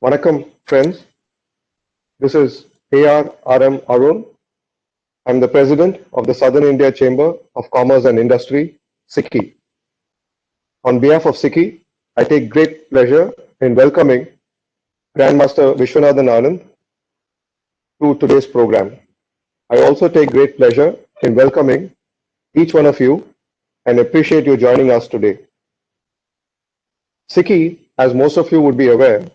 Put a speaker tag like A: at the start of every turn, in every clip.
A: Vanakkam, friends. This is AR Arun. I'm the president of the Southern India Chamber of Commerce and Industry, SICCI. On behalf of SICCI, I take great pleasure in welcoming Grandmaster Viswanathan Anand to today's program. I also take great pleasure in welcoming each one of you and appreciate you joining us today. SICCI, as most of you would be aware,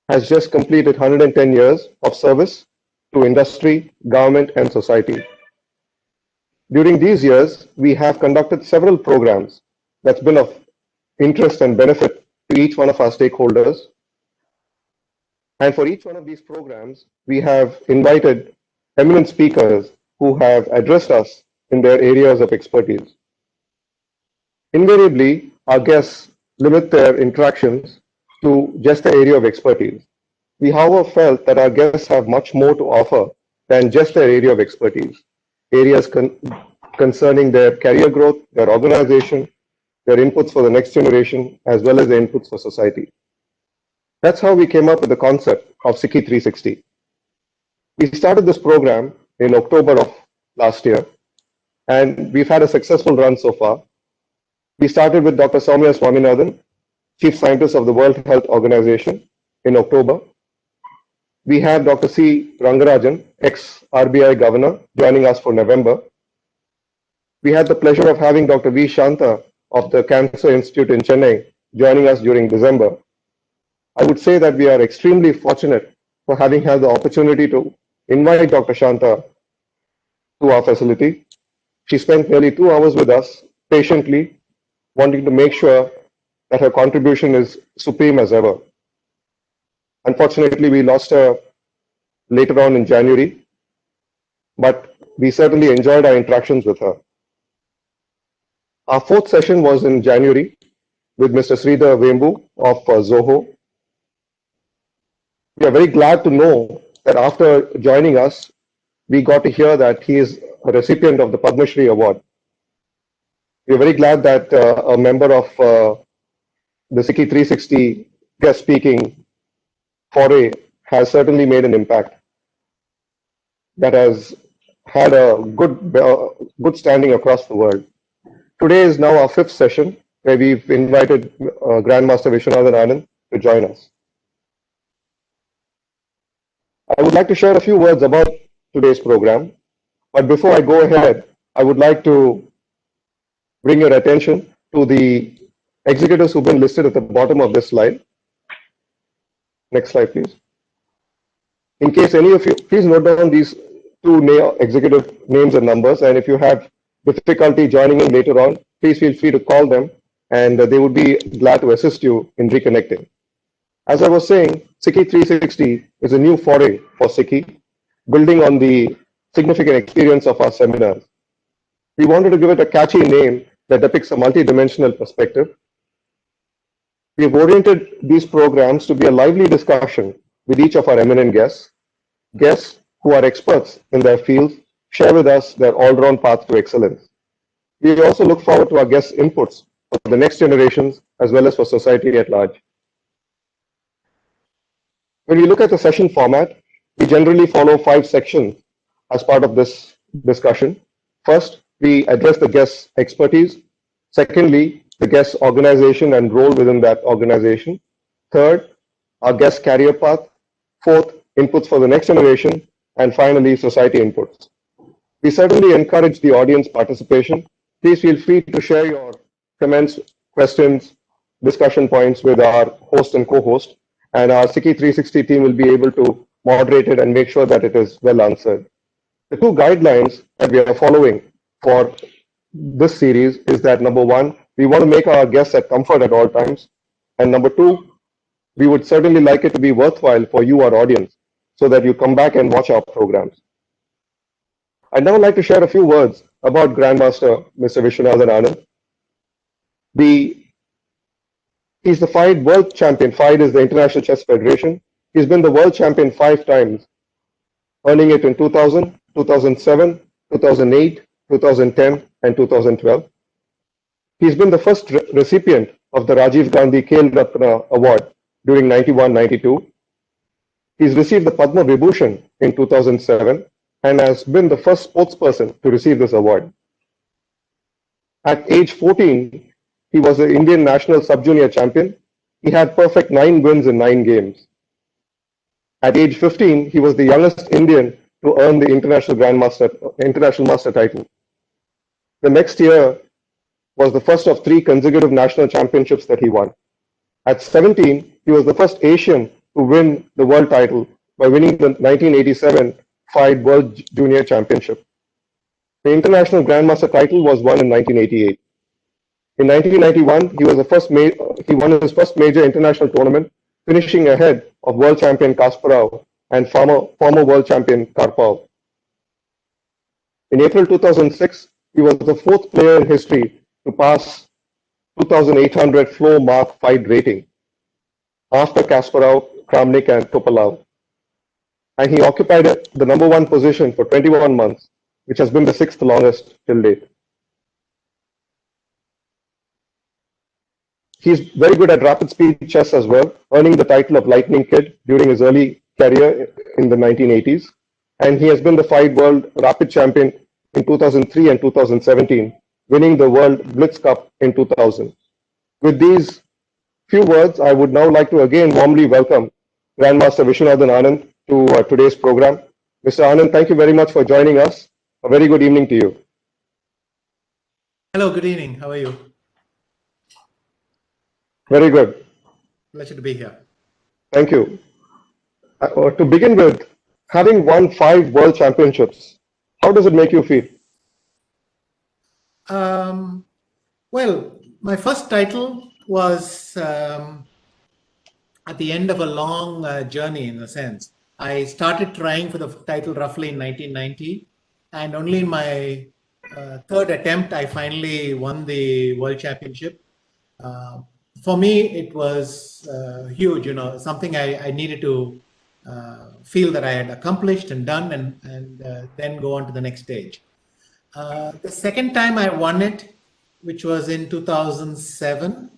A: has just completed 110 years of service to industry, government, and society. During these years, we have conducted several programs that's been of interest and benefit to each one of our stakeholders. And for each one of these programs, we have invited eminent speakers who have addressed us in their areas of expertise. Invariably, our guests limit their interactions to just the area of expertise. We, however, felt that our guests have much more to offer than just their area of expertise. Areas concerning their career growth, their organization, their inputs for the next generation, as well as the inputs for society. That's how we came up with the concept of SICCI 360. We started this program in October of last year, and we've had a successful run so far. We started with Dr. Soumya Swaminathan, Chief Scientist of the World Health Organization, in October. We have Dr. C. Rangarajan, ex-RBI Governor, joining us for November. We had the pleasure of having Dr. V. Shanta of the Cancer Institute in Chennai joining us during December. I would say that we are extremely fortunate for having had the opportunity to invite Dr. Shanta to our facility. She spent nearly 2 hours with us, patiently, wanting to make sure that her contribution is supreme as ever. Unfortunately, we lost her later on in January, but we certainly enjoyed our interactions with her. Our fourth session was in January with Mr. Sridhar Vembu of Zoho. We are very glad to know that after joining us, we got to hear that he is a recipient of the Padma Shri Award. We are very glad that a member of the SICCI 360 guest speaking foray has certainly made an impact that has had a good standing across the world. Today is now our fifth session where we've invited Grandmaster Viswanathan Anand to join us. I would like to share a few words about today's program, but before I go ahead, I would like to bring your attention to the executives who've been listed at the bottom of this slide. Next slide, please. In case any of you, please note down these two executive names and numbers, and if you have difficulty joining in later on, please feel free to call them, and they would be glad to assist you in reconnecting. As I was saying, SICCI 360 is a new foray for SICCI, building on the significant experience of our seminars. We wanted to give it a catchy name that depicts a multidimensional perspective. We have oriented these programs to be a lively discussion with each of our eminent guests. Guests who are experts in their fields share with us their all-round path to excellence. We also look forward to our guests' inputs for the next generations as well as for society at large. When we look at the session format, we generally follow 5 sections as part of this discussion. First, we address the guest's expertise. Secondly, the guest's organization and role within that organization. Third, our guest's career path. Fourth, inputs for the next generation. And finally, society inputs. We certainly encourage the audience participation. Please feel free to share your comments, questions, discussion points with our host and co-host, and our SICCI 360 team will be able to moderate it and make sure that it is well answered. The 2 guidelines that we are following for this series is that number 1, we want to make our guests at comfort at all times, and number 2, we would certainly like it to be worthwhile for you, our audience, so that you come back and watch our programs. I'd now like to share a few words about Grandmaster Mr. Viswanathan Anand. He's the FIDE World Champion. FIDE is the International Chess Federation. He's been the World Champion 5 times, earning it in 2000, 2007, 2008, 2010, and 2012. He's been the first recipient of the Rajiv Gandhi Khel Ratna Award during 91-92. He's received the Padma Vibhushan in 2007 and has been the first sportsperson to receive this award. At age 14, he was the Indian national sub-junior champion. He had perfect 9 wins in 9 games. At age 15, he was the youngest Indian to earn the international master title. The next year was the first of 3 consecutive national championships that he won. At 17, he was the first Asian to win the world title by winning the 1987 FIDE World Junior Championship. The international Grandmaster title was won in 1988. In 1991, he won his first major international tournament, finishing ahead of world champion Kasparov and former world champion Karpov. In April 2006, he was the 4th player in history to pass 2,800 floor mark FIDE rating after Kasparov, Kramnik and Topalov. And he occupied the number 1 position for 21 months, which has been the 6th longest till date. He's very good at rapid speed chess as well, earning the title of Lightning Kid during his early career in the 1980s. And he has been the FIDE World Rapid Champion in 2003 and 2017, winning the World Blitz Cup in 2000. With these few words, I would now like to again warmly welcome Grandmaster Viswanathan Anand to today's program. Mr. Anand, thank you very much for joining us. A very good evening to you.
B: Hello, good evening. How are you?
A: Very good.
B: Pleasure to be here.
A: Thank you. To begin with, having won 5 world championships, how does it make you feel?
B: Well, my first title was at the end of a long journey, in a sense. I started trying for the title roughly in 1990, and only in my 3rd attempt, I finally won the world championship. For me, it was huge, something I needed to feel that I had accomplished and done, and then go on to the next stage. The second time I won it, which was in 2007,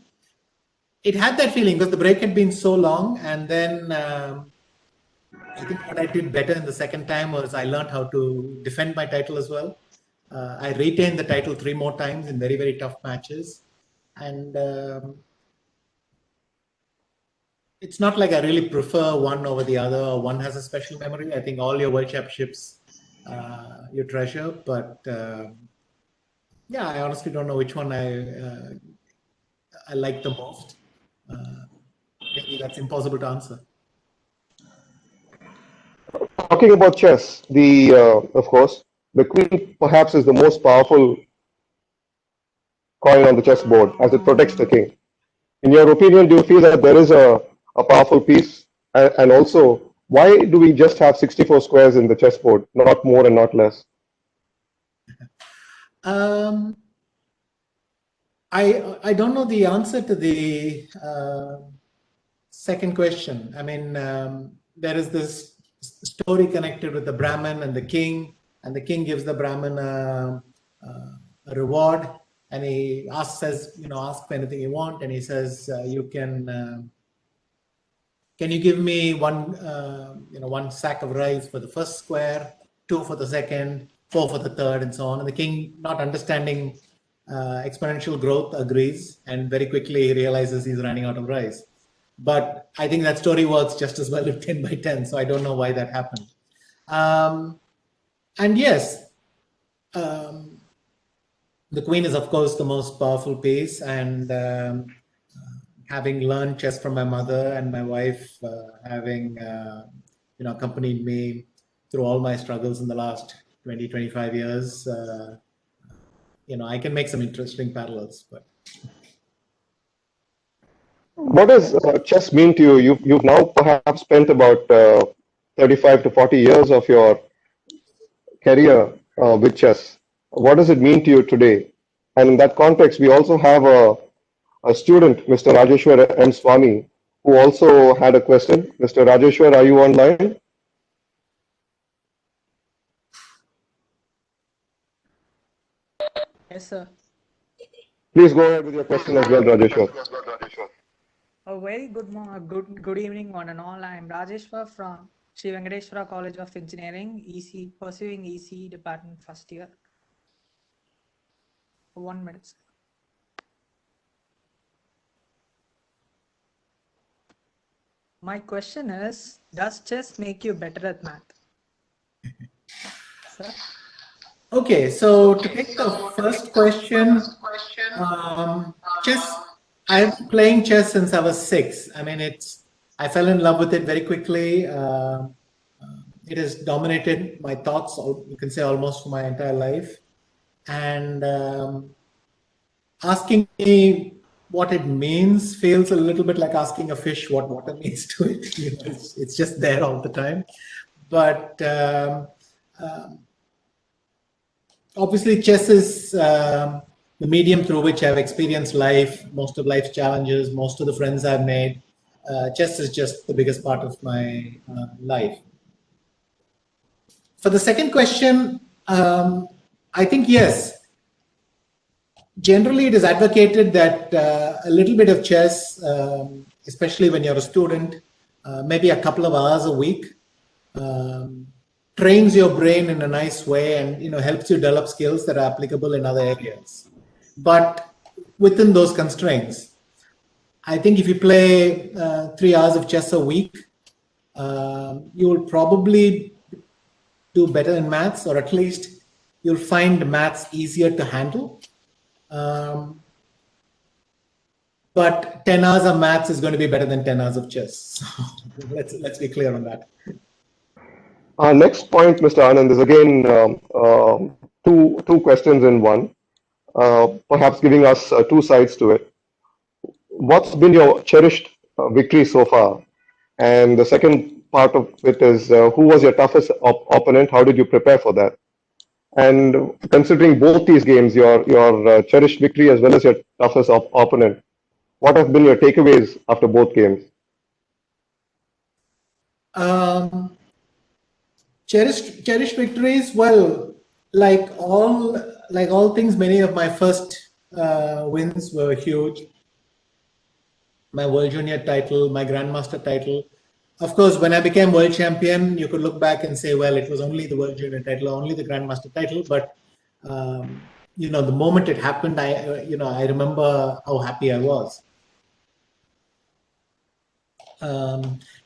B: it had that feeling because the break had been so long, and then I think what I did better in the second time was I learned how to defend my title as well. I retained the title 3 more times in very, very tough matches. And it's not like I really prefer one over the other, or one has a special memory. I think all your world championships you treasure, but yeah, I honestly don't know which one I like the most. Maybe that's impossible to answer.
A: Talking about chess, of course, the queen perhaps is the most powerful coin on the chessboard as it protects the king. In your opinion, do you feel that there is a powerful piece? And also, why do we just have 64 squares in the chessboard, not more and not less?
B: I don't know the answer to the second question. I mean, there is this story connected with the Brahmin and the king gives the Brahmin a reward, and he says, ask for anything you want, and he says, can you give me one sack of rice for the first square, 2 for the second, 4 for the third, and so on. And the king, not understanding exponential growth, agrees, and very quickly he realizes he's running out of rice. But I think that story works just as well with 10 by 10, so I don't know why that happened. And yes, the queen is, of course, the most powerful piece, and having learned chess from my mother and my wife, having accompanied me through all my struggles in the last 20-25 years, I can make some interesting parallels. But
A: what does chess mean to you? You've now perhaps spent about 35 to 40 years of your career with chess. What does it mean to you today? And in that context, we also have a student, Mr. Rajeshwar M. Swami, who also had a question. Mr. Rajeshwar, are you online?
C: Yes, sir.
A: Please go ahead with your question as well, Rajeshwar.
C: A very good evening, one and all. I am Rajeshwar from Sri Venkateshwara College of Engineering, EC, pursuing EC department first year. 1 minute. Sir. My question is, does chess make you better at math? Sir?
B: Okay, so to take the first question, chess. I've been playing chess since I was 6. I mean, I fell in love with it very quickly. It has dominated my thoughts, you can say, almost for my entire life. And asking me what it means feels a little bit like asking a fish what water means to it. You know, it's just there all the time. But obviously, chess is the medium through which I've experienced life, most of life's challenges, most of the friends I've made. Chess is just the biggest part of my life. For the second question, I think yes. Generally, it is advocated that a little bit of chess, especially when you're a student, maybe a couple of hours a week, trains your brain in a nice way and helps you develop skills that are applicable in other areas. But within those constraints, I think if you play 3 hours of chess a week, you will probably do better in maths, or at least you'll find maths easier to handle. But 10 hours of maths is going to be better than 10 hours of chess. So let's be clear on that.
A: Our next point, Mr. Anand, is again two questions in one, perhaps giving us two sides to it. What's been your cherished victory so far? And the second part of it is, who was your toughest opponent? How did you prepare for that? And considering both these games, your cherished victory as well as your toughest opponent, what have been your takeaways after both games?
B: Cherished victories. Well, like all things, many of my first wins were huge. My World Junior title, my Grandmaster title. Of course, when I became world champion, you could look back and say, well, it was only the World Junior title, only the Grandmaster title. But the moment it happened, I remember how happy I was.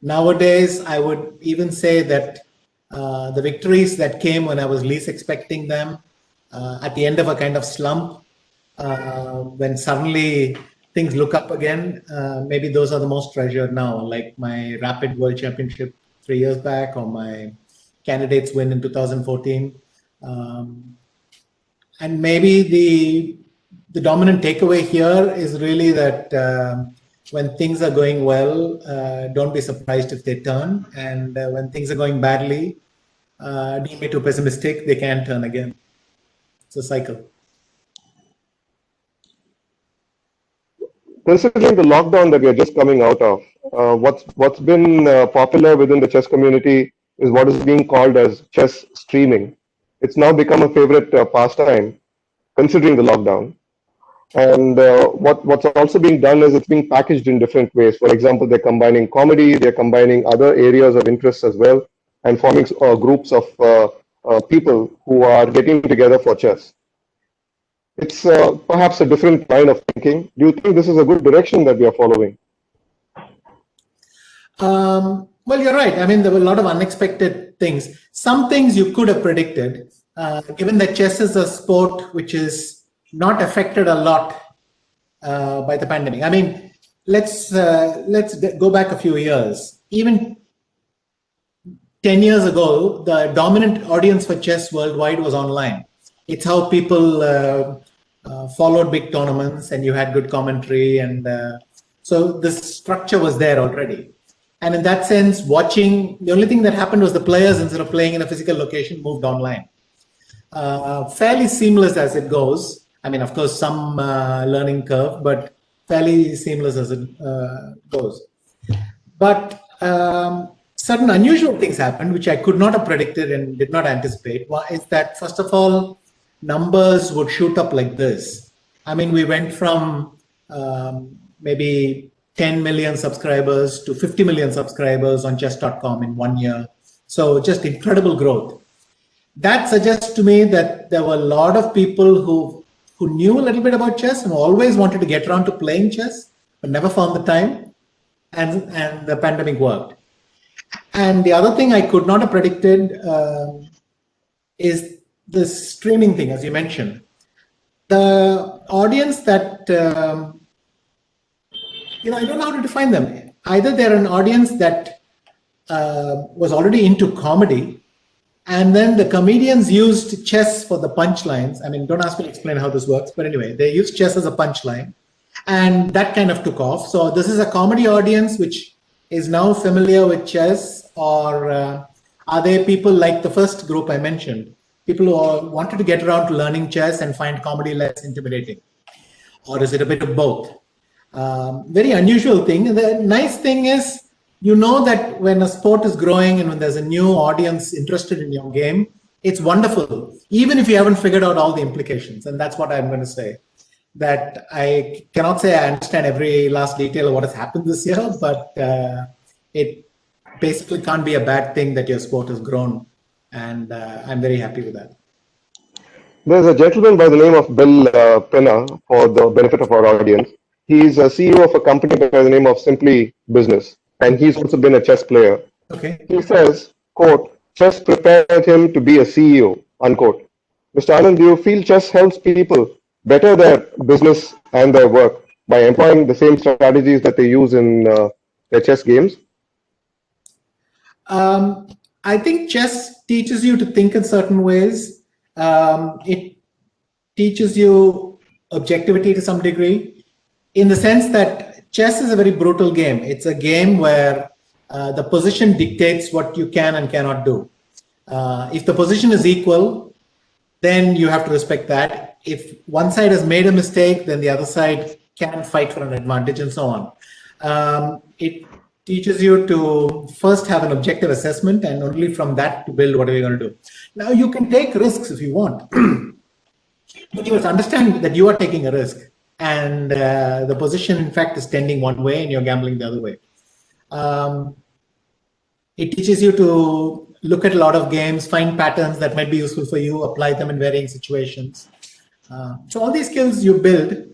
B: Nowadays, I would even say that the victories that came when I was least expecting them, at the end of a kind of slump, when suddenly things look up again, maybe those are the most treasured now, like my Rapid World Championship 3 years back, or my candidates win in 2014. And maybe the dominant takeaway here is really that when things are going well, don't be surprised if they turn. And when things are going badly, don't be too pessimistic. They can turn again. It's a cycle.
A: Considering the lockdown that we are just coming out of, what's been popular within the chess community is what is being called as chess streaming. It's now become a favorite pastime, considering the lockdown. And what's also being done is it's being packaged in different ways. For example, they're combining comedy, they're combining other areas of interest as well, and forming groups of people who are getting together for chess. It's perhaps a different line of thinking. Do you think this is a good direction that we are following?
B: Well, you're right. I mean, there were a lot of unexpected things. Some things you could have predicted, given that chess is a sport which is not affected a lot by the pandemic. I mean, let's go back a few years. Even 10 years ago, the dominant audience for chess worldwide was online. It's how people followed big tournaments, and you had good commentary, and so this structure was there already. And in that sense, watching, the only thing that happened was the players, instead of playing in a physical location, moved online. Fairly seamless as it goes. I mean, of course, some learning curve, but fairly seamless as it goes. But certain unusual things happened, which I could not have predicted and did not anticipate. One is that, first of all, numbers would shoot up like this. I mean, we went from maybe 10 million subscribers to 50 million subscribers on chess.com in 1 year. So just incredible growth. That suggests to me that there were a lot of people who knew a little bit about chess and always wanted to get around to playing chess, but never found the time. And the pandemic worked. And the other thing I could not have predicted is the streaming thing, as you mentioned. The audience that, I don't know how to define them. Either they're an audience that was already into comedy, and then the comedians used chess for the punchlines. I mean, don't ask me to explain how this works, but anyway, they used chess as a punchline, and that kind of took off. So this is a comedy audience which is now familiar with chess, or are they people like the first group I mentioned, people who wanted to get around to learning chess and find comedy less intimidating? Or is it a bit of both? Very unusual thing. The nice thing is, that when a sport is growing and when there's a new audience interested in your game, it's wonderful, even if you haven't figured out all the implications. And that's what I'm going to say. That I cannot say I understand every last detail of what has happened this year, but it basically can't be a bad thing that your sport has grown. And I'm very happy with that.
A: There's a gentleman by the name of Bill Penna, for the benefit of our audience. He's a CEO of a company by the name of Simply Business, and he's also been a chess player.
B: Okay.
A: He says, quote, chess prepared him to be a CEO, unquote. Mr. Anand, do you feel chess helps people better their business and their work by employing the same strategies that they use in their chess games?
B: I think chess teaches you to think in certain ways. It teaches you objectivity to some degree, in the sense that chess is a very brutal game. It's a game where the position dictates what you can and cannot do. If the position is equal, then you have to respect that. If one side has made a mistake, then the other side can fight for an advantage, and so on. It teaches you to first have an objective assessment, and only from that to build whatever you're going to do. Now, you can take risks if you want, but you must understand that you are taking a risk, and the position, in fact, is tending one way and you're gambling the other way. It teaches you to look at a lot of games, find patterns that might be useful for you, apply them in varying situations. So all these skills you build.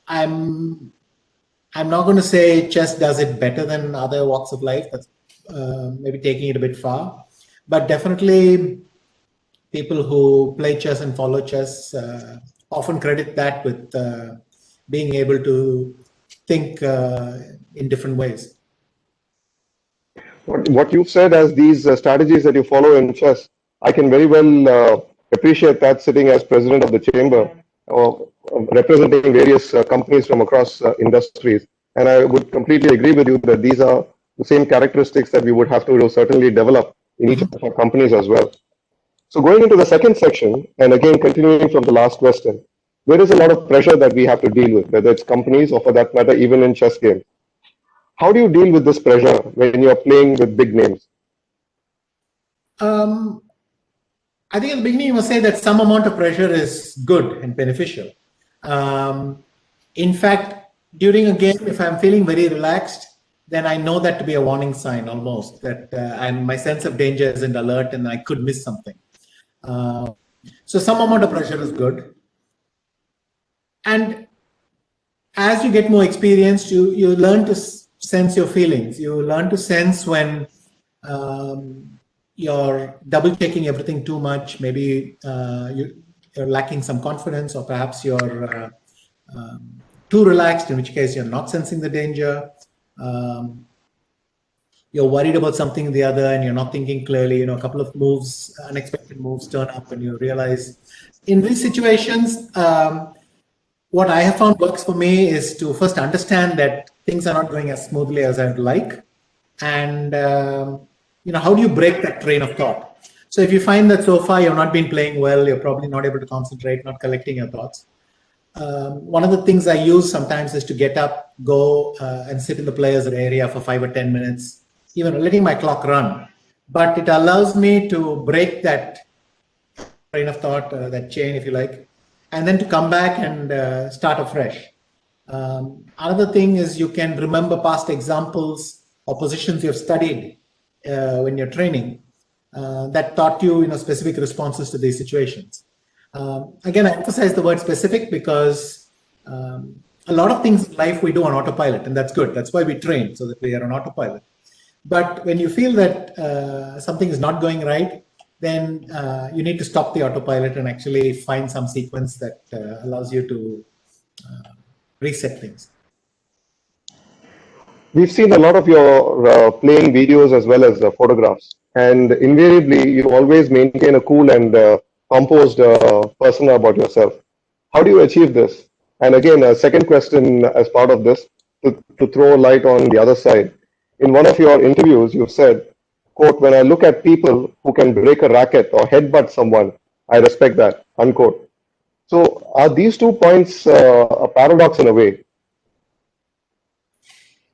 B: I'm not going to say chess does it better than other walks of life. That's maybe taking it a bit far. But definitely people who play chess and follow chess often credit that with being able to think in different ways.
A: What you've said as these strategies that you follow in chess, I can very well appreciate that sitting as president of the chamber, or representing various companies from across industries. And I would completely agree with you that these are the same characteristics that we would have to certainly develop in each of our companies as well. So going into the second section, and again continuing from the last question, there is a lot of pressure that we have to deal with, whether it's companies or for that matter, even in chess games. How do you deal with this pressure when you're playing with big names?
B: I think at the beginning you must say that some amount of pressure is good and beneficial. In fact, during a game, if I'm feeling very relaxed, then I know that to be a warning sign almost, that my sense of danger isn't alert and I could miss something. So some amount of pressure is good. And as you get more experienced, you learn to sense your feelings. You learn to sense when you're double checking everything too much. Maybe you're lacking some confidence, or perhaps you're too relaxed, in which case you're not sensing the danger. You're worried about something or the other and you're not thinking clearly. A couple of moves, unexpected moves turn up and you realize. In these situations, what I have found works for me is to first understand that things are not going as smoothly as I would like. And how do you break that train of thought? So if you find that so far you've not been playing well, you're probably not able to concentrate, not collecting your thoughts. One of the things I use sometimes is to get up, go and sit in the player's area for 5 or 10 minutes, even letting my clock run. But it allows me to break that train of thought, that chain, if you like, and then to come back and start afresh. Another thing is you can remember past examples or positions you have studied when you're training that taught you, specific responses to these situations. Again, I emphasize the word specific because a lot of things in life we do on autopilot, and that's good. That's why we train, so that we are on autopilot. But when you feel that something is not going right, then you need to stop the autopilot and actually find some sequence that allows you to reset things.
A: We've seen a lot of your playing videos as well as photographs, and invariably you always maintain a cool and composed persona about yourself. How do you achieve this? And again, a second question as part of this, to throw light on the other side. In one of your interviews, you've said, quote, "When I look at people who can break a racket or headbutt someone, I respect that," unquote. So are these 2 points a paradox in a way?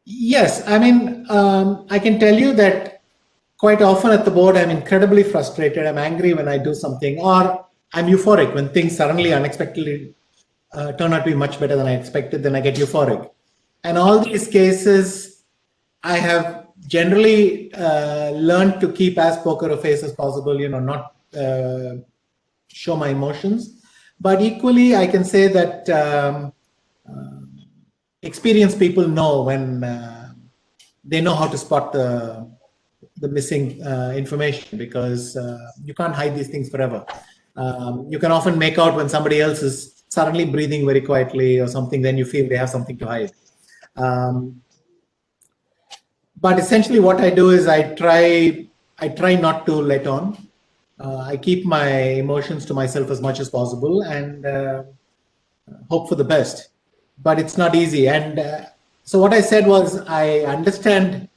B: Yes, I mean, I can tell you that quite often at the board, I'm incredibly frustrated. I'm angry when I do something, or I'm euphoric when things suddenly, unexpectedly turn out to be much better than I expected. Then I get euphoric. And all these cases, I have generally learned to keep as poker a face as possible, not show my emotions. But equally, I can say that experienced people know when they know how to spot the missing information, because you can't hide these things forever. You can often make out when somebody else is suddenly breathing very quietly or something, then you feel they have something to hide. But essentially what I do is I try not to let on. I keep my emotions to myself as much as possible and hope for the best. But it's not easy. And so what I said was, I understand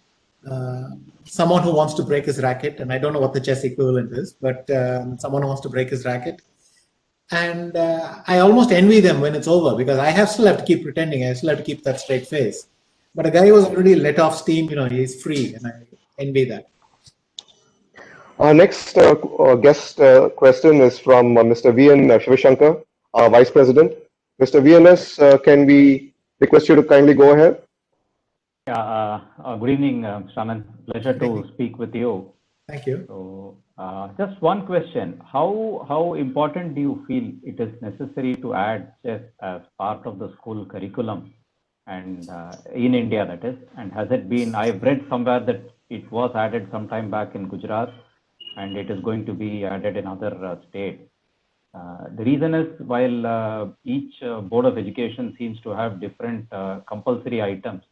B: someone who wants to break his racket, and I don't know what the chess equivalent is, but someone who wants to break his racket. And I almost envy them when it's over, because I still have to keep pretending. I still have to keep that straight face. But a guy who was already let off steam, he's free, and I envy that.
A: Our next guest question is from Mr. V.N. Shivashankar, our Vice President. Mr. VNS, can we request you to kindly go ahead?
D: Yeah, good evening, Anand. Pleasure to speak with you.
B: Thank you.
D: So, just one question. How important do you feel it is necessary to add chess as part of the school curriculum, and in India, that is? And has it been, I've read somewhere that it was added sometime back in Gujarat, and it is going to be added in other states. The reason is, while each Board of Education seems to have different compulsory items,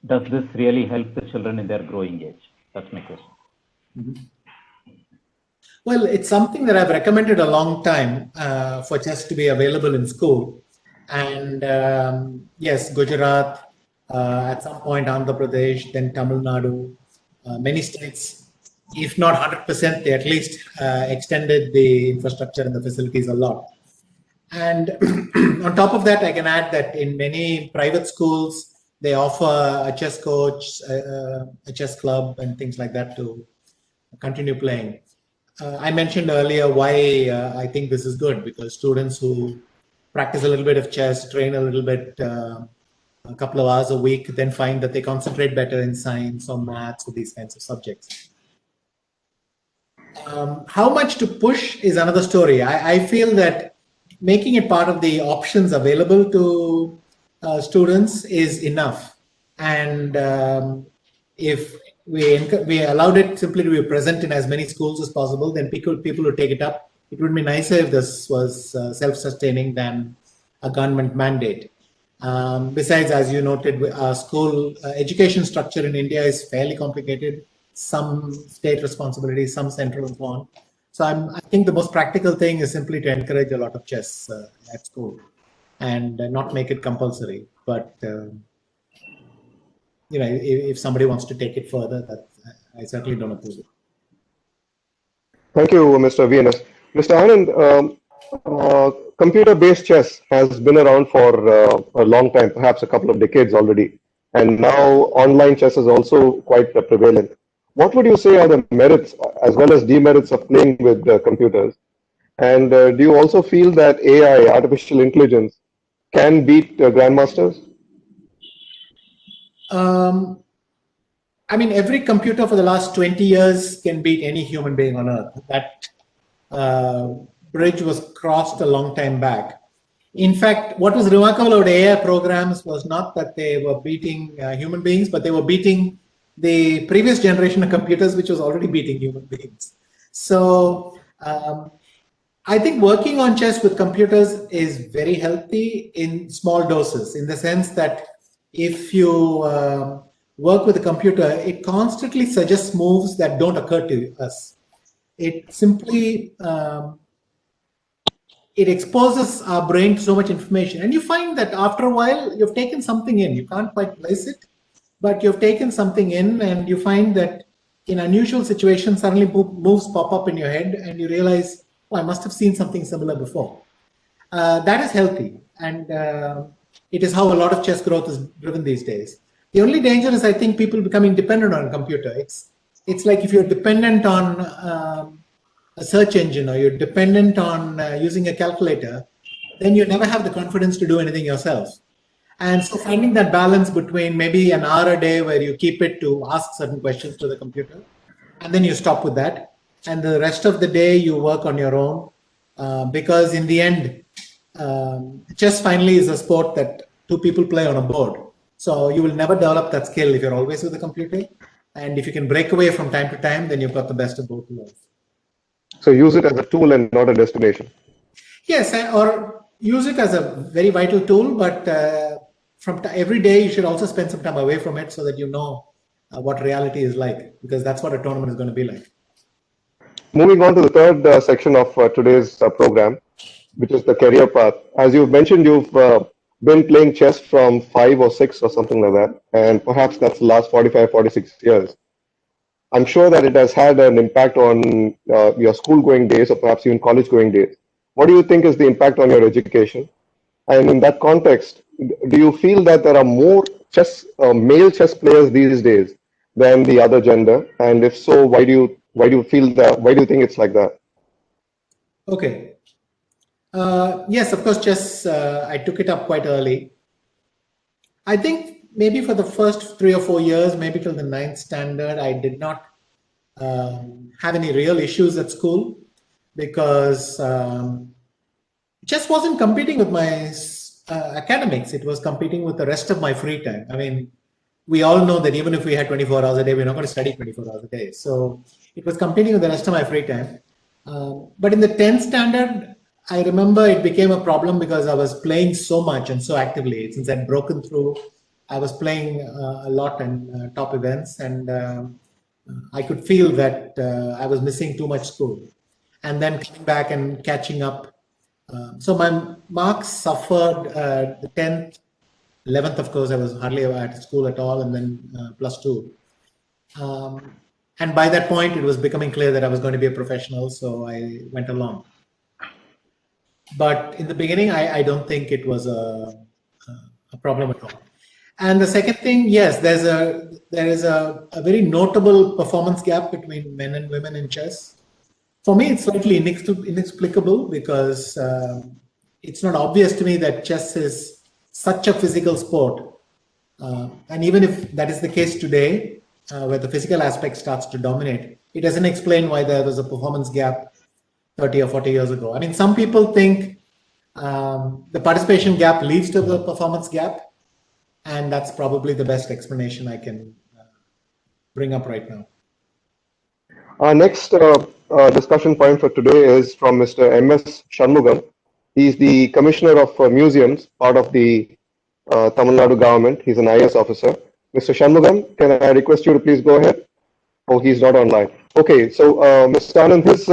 D: does this really help the children in their growing age? That's my question.
B: Mm-hmm. Well, it's something that I've recommended a long time for chess to be available in school. And yes, Gujarat, at some point Andhra Pradesh, then Tamil Nadu, many states, if not 100%, they at least extended the infrastructure and the facilities a lot. And on top of that, I can add that in many private schools, they offer a chess coach, a chess club, and things like that to continue playing. I mentioned earlier why I think this is good, because students who practice a little bit of chess, train a little bit, a couple of hours a week, then find that they concentrate better in science or maths or these kinds of subjects. How much to push is another story. I feel that making it part of the options available to students is enough. And if we allowed it simply to be present in as many schools as possible, then people would take it up. It would be nicer if this was self-sustaining than a government mandate. Besides, as you noted, our school education structure in India is fairly complicated. Some state responsibilities, some central and so on. So I think the most practical thing is simply to encourage a lot of chess at school and not make it compulsory. But if somebody wants to take it further, that I certainly don't oppose it.
A: Thank you, Mr. VNS. Mr. Anand, computer-based chess has been around for a long time, perhaps a couple of decades already, and now online chess is also quite prevalent. What would you say are the merits as well as demerits of playing with computers? And do you also feel that AI, artificial intelligence, can beat grandmasters?
B: Um, I mean, every computer for the last 20 years can beat any human being on earth. That uh, bridge was crossed a long time back. In fact, what was remarkable about AI programs was not that they were beating human beings, but they were beating the previous generation of computers, which was already beating human beings. So I think working on chess with computers is very healthy in small doses, in the sense that if you work with a computer, it constantly suggests moves that don't occur to us. It simply it exposes our brain to so much information, and you find that after a while you've taken something in. You can't quite place it, but you've taken something in, and you find that in unusual situations suddenly moves pop up in your head, and you realize, oh, I must have seen something similar before. That is healthy, and it is how a lot of chess growth is driven these days. The only danger is, I think, people becoming dependent on a computer. It's like if you're dependent on a search engine, or you're dependent on using a calculator, then you never have the confidence to do anything yourself. And so finding that balance between maybe an hour a day where you keep it to ask certain questions to the computer, and then you stop with that, and the rest of the day you work on your own, because in the end, chess finally is a sport that two people play on a board. So you will never develop that skill if you're always with the computer. And if you can break away from time to time, then you've got the best of both worlds.
A: So use it as a tool and not a destination.
B: Yes, or use it as a very vital tool, but from every day you should also spend some time away from it so that you know what reality is like, because that's what a tournament is going to be like.
A: Moving on to the third section of today's program, which is the career path. As you've mentioned, you've been playing chess from 5 or 6 or something like that, and perhaps that's the last 45, 46 years. I'm sure that it has had an impact on your school going days or perhaps even college going days. What do you think is the impact on your education? And in that context, do you feel that there are more male chess players these days than the other gender? And if so, why do you feel that? Why do you think it's like that?
B: Okay. Yes, of course, chess, I took it up quite early. I think maybe for the first 3 or 4 years, maybe till the ninth standard, I did not have any real issues at school, because chess wasn't competing with my academics. It was competing with the rest of my free time. I mean, we all know that even if we had 24 hours a day, we're not going to study 24 hours a day. So it was competing with the rest of my free time. But in the 10th standard, I remember it became a problem because I was playing so much and so actively. Since I'd broken through, I was playing a lot in top events, and I could feel that I was missing too much school. And then coming back and catching up. So my marks suffered the 10th, 11th, of course, I was hardly at school at all, and then +2. And by that point, it was becoming clear that I was going to be a professional, so I went along. But in the beginning, I don't think it was a problem at all. And the second thing, yes, there is a very notable performance gap between men and women in chess. For me, it's slightly inexplicable, because it's not obvious to me that chess is such a physical sport. And even if that is the case today, where the physical aspect starts to dominate, it doesn't explain why there was a performance gap 30 or 40 years ago. I mean, some people think the participation gap leads to the performance gap, and that's probably the best explanation I can bring up right now.
A: Our next discussion point for today is from Mr. M.S. Shanmugam. He's the Commissioner of Museums, part of the Tamil Nadu government. He's an IAS officer. Mr. Shanmugam, can I request you to please go ahead? Oh, he's not online. Okay, so Mr. Anand, his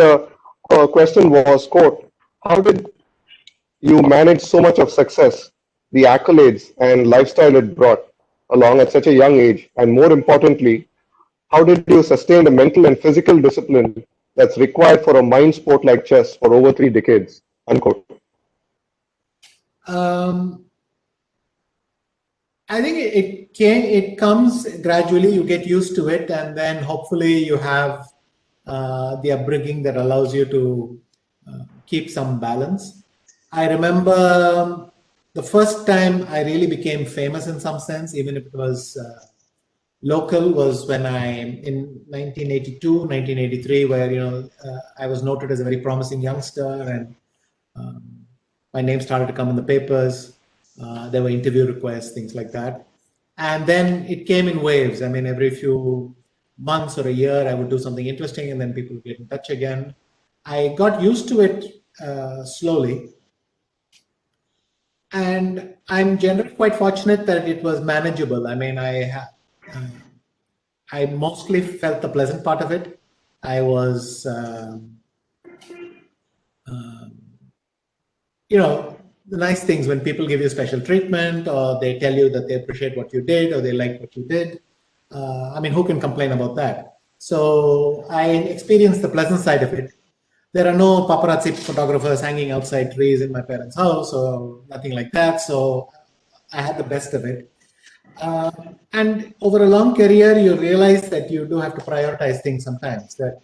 A: question was, quote, how did you manage so much of success, the accolades and lifestyle it brought along at such a young age? And more importantly, how did you sustain the mental and physical discipline that's required for a mind sport like chess for over 3 decades? Unquote.
B: I think it comes gradually. You get used to it, and then hopefully you have the upbringing that allows you to keep some balance. I remember the first time I really became famous in some sense, even if it was local, was when in 1982, 1983, where I was noted as a very promising youngster, and um, my name started to come in the papers. There were interview requests, things like that, and then it came in waves. I mean, every few months or a year, I would do something interesting, and then people would get in touch again. I got used to it slowly, and I'm generally quite fortunate that it was manageable. I mean, I mostly felt the pleasant part of it. I was, the nice things when people give you special treatment, or they tell you that they appreciate what you did, or they like what you did. I mean, who can complain about that? So I experienced the pleasant side of it. There are no paparazzi photographers hanging outside trees in my parents' house or nothing like that. So I had the best of it. And over a long career, you realize that you do have to prioritize things sometimes. That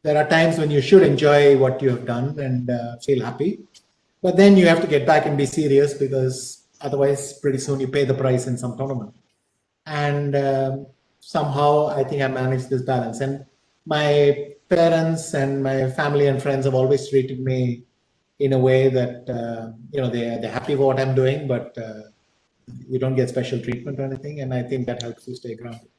B: there are times when you should enjoy what you have done and feel happy, but then you have to get back and be serious, because otherwise, pretty soon you pay the price in some tournament. And somehow, I think I managed this balance. And my parents and my family and friends have always treated me in a way that they're happy with what I'm doing, but you don't get special treatment or anything, and I think that helps you stay grounded.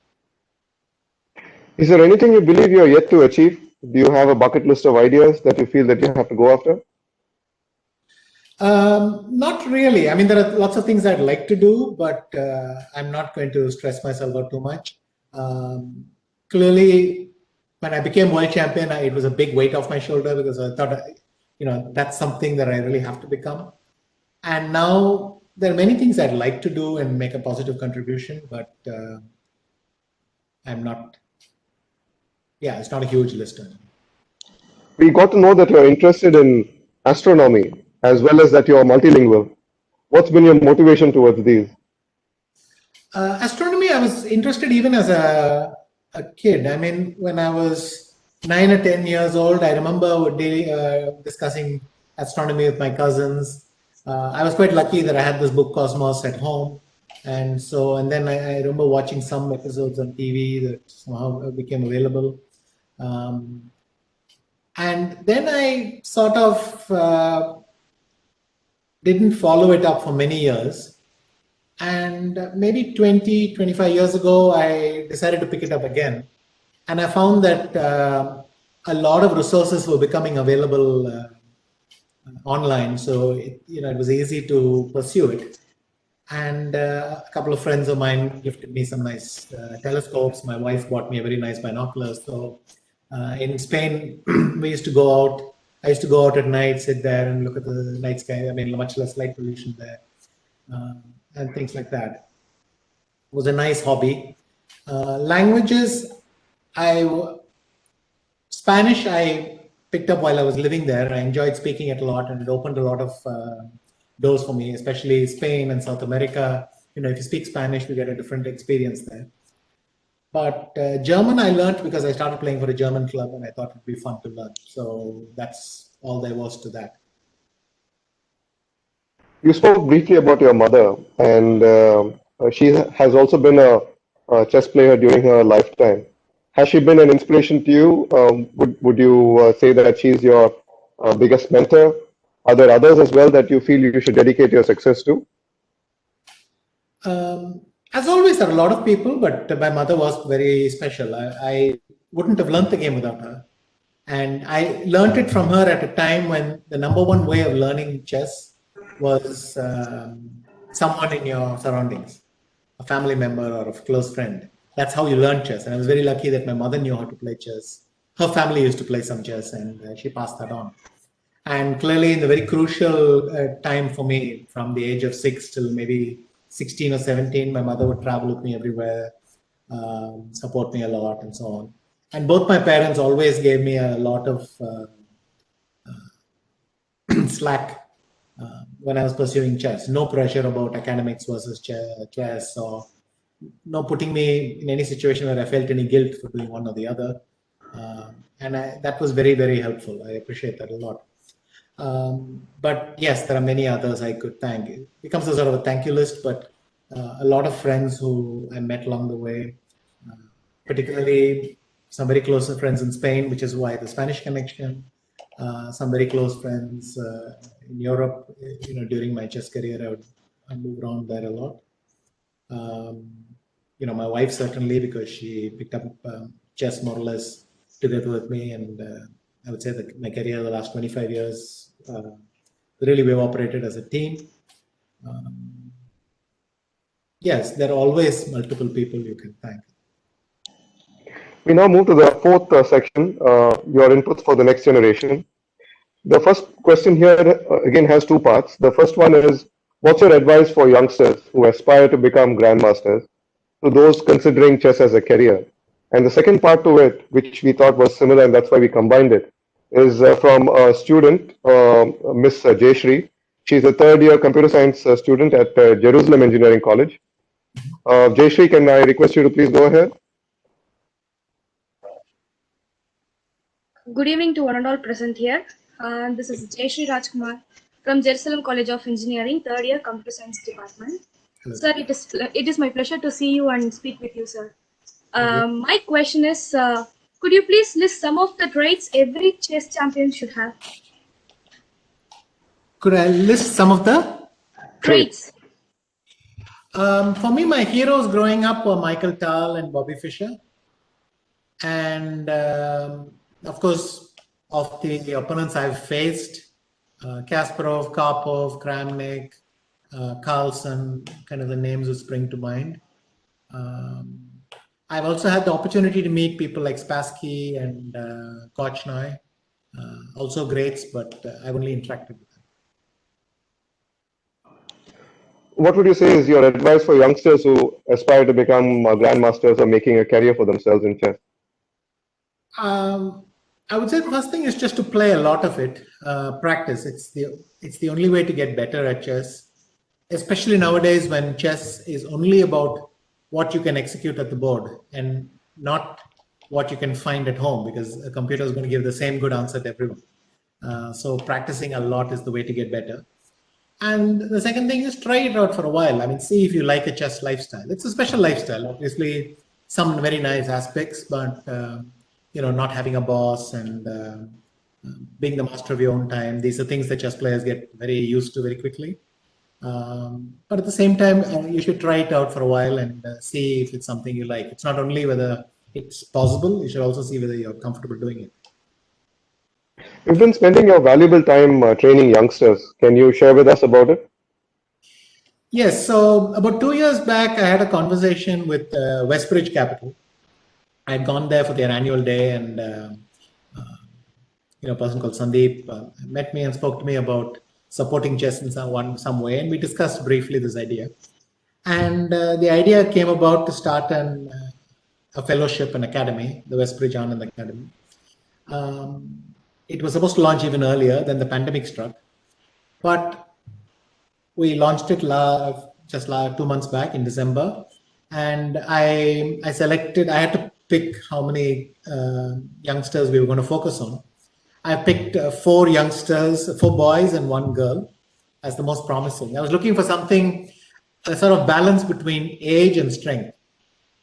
A: Is there anything you believe you're yet to achieve? Do you have a bucket list of ideas that you feel that you have to go after?
B: Not really. I mean, there are lots of things I'd like to do, but I'm not going to stress myself out too much. Clearly, when I became world champion, it was a big weight off my shoulder, because I thought, that's something that I really have to become. And now there are many things I'd like to do and make a positive contribution, but I'm not. Yeah, it's not a huge list.
A: We got to know that you're interested in astronomy as well as that you're multilingual. What's been your motivation towards these?
B: Astronomy, I was interested even as a kid. I mean, when I was 9 or 10 years old, I remember discussing astronomy with my cousins. I was quite lucky that I had this book Cosmos at home. And then I remember watching some episodes on TV that somehow became available. And then I sort of didn't follow it up for many years. And maybe 20, 25 years ago, I decided to pick it up again. And I found that a lot of resources were becoming available online. So, it was easy to pursue it. And a couple of friends of mine gifted me some nice telescopes. My wife bought me a very nice binoculars. So in Spain, we used to go out. I used to go out at night, sit there and look at the night sky. I mean, much less light pollution there, and things like that. It was a nice hobby. Languages, Spanish, I picked up while I was living there. I enjoyed speaking it a lot, and it opened a lot of doors for me, especially Spain and South America. If you speak Spanish, you get a different experience there. But German I learned because I started playing for a German club, and I thought it'd be fun to learn. So that's all there was to that.
A: You spoke briefly about your mother, and she has also been a chess player during her lifetime. Has she been an inspiration to you? Would you say that she's your biggest mentor? Are there others as well that you feel you should dedicate your success to?
B: As always, there are a lot of people, but my mother was very special. I wouldn't have learned the game without her. And I learned it from her at a time when the number one way of learning chess was someone in your surroundings, a family member or a close friend. That's how you learn chess. And I was very lucky that my mother knew how to play chess. Her family used to play some chess, and she passed that on. And clearly, in the very crucial time for me, from the age of 6 till maybe 16 or 17, my mother would travel with me everywhere, support me a lot, and so on. And both my parents always gave me a lot of slack when I was pursuing chess. No pressure about academics versus chess, or no putting me in any situation where I felt any guilt for doing one or the other. And that was very, very helpful. I appreciate that a lot. But yes, there are many others I could thank. It becomes a sort of a thank you list, but a lot of friends who I met along the way, particularly some very close friends in Spain, which is why the Spanish connection, some very close friends in Europe. During my chess career, I moved around there a lot. My wife certainly, because she picked up chess more or less together with me, and I would say that my career the last 25 years, really we've operated as a team. Yes, there are always multiple people you can thank.
A: We now move to the fourth section, your inputs for the next generation. The first question here again has two parts. The first one is, what's your advice for youngsters who aspire to become grandmasters, to those considering chess as a career? And the second part to it, which we thought was similar and that's why we combined it, is from a student, Miss Jayashree. She's a third year computer science student at Jerusalem Engineering College. Jayashree, can I request you to please go ahead?
E: Good evening to one and all present here. This is Jayashree Rajkumar from Jerusalem College of Engineering, third year Computer Science Department.
B: Hello.
E: Sir, it is my pleasure to see you and speak with you, sir. My question is, could you please list some of the traits every chess champion should have?
B: Could I list some of the
E: Traits.
B: For me, my heroes growing up were Michael Tal and Bobby Fischer. And of course, of the opponents I've faced, Kasparov, Karpov, Kramnik, Carlsen, kind of the names that spring to mind. I've also had the opportunity to meet people like Spassky and Korchnoi, also greats, but I've only interacted with them.
A: What would you say is your advice for youngsters who aspire to become grandmasters or making a career for themselves in chess?
B: I would say the first thing is just to play a lot of it, practice. It's the only way to get better at chess, especially nowadays when chess is only about what you can execute at the board and not what you can find at home, because a computer is going to give the same good answer to everyone. So practicing a lot is the way to get better. And the second thing is try it out for a while. I mean, see if you like a chess lifestyle. It's a special lifestyle, obviously, some very nice aspects, but not having a boss and being the master of your own time. These are things that chess players get very used to very quickly. But at the same time, you should try it out for a while and see if it's something you like. It's not only whether it's possible, you should also see whether you're comfortable doing it.
A: You've been spending your valuable time training youngsters. Can you share with us about it?
B: Yes, so about 2 years back, I had a conversation with Westbridge Capital. I had gone there for their annual day, and a person called Sandeep met me and spoke to me about supporting chess in some way, and we discussed briefly this idea. And the idea came about to start a fellowship, an academy, the Westbridge Anand Academy. It was supposed to launch even earlier, then the pandemic struck, but we launched it just 2 months back in December, and I had to pick how many youngsters we were going to focus on. I picked 4 youngsters, 4 boys and 1 girl as the most promising. I was looking for something, a sort of balance between age and strength.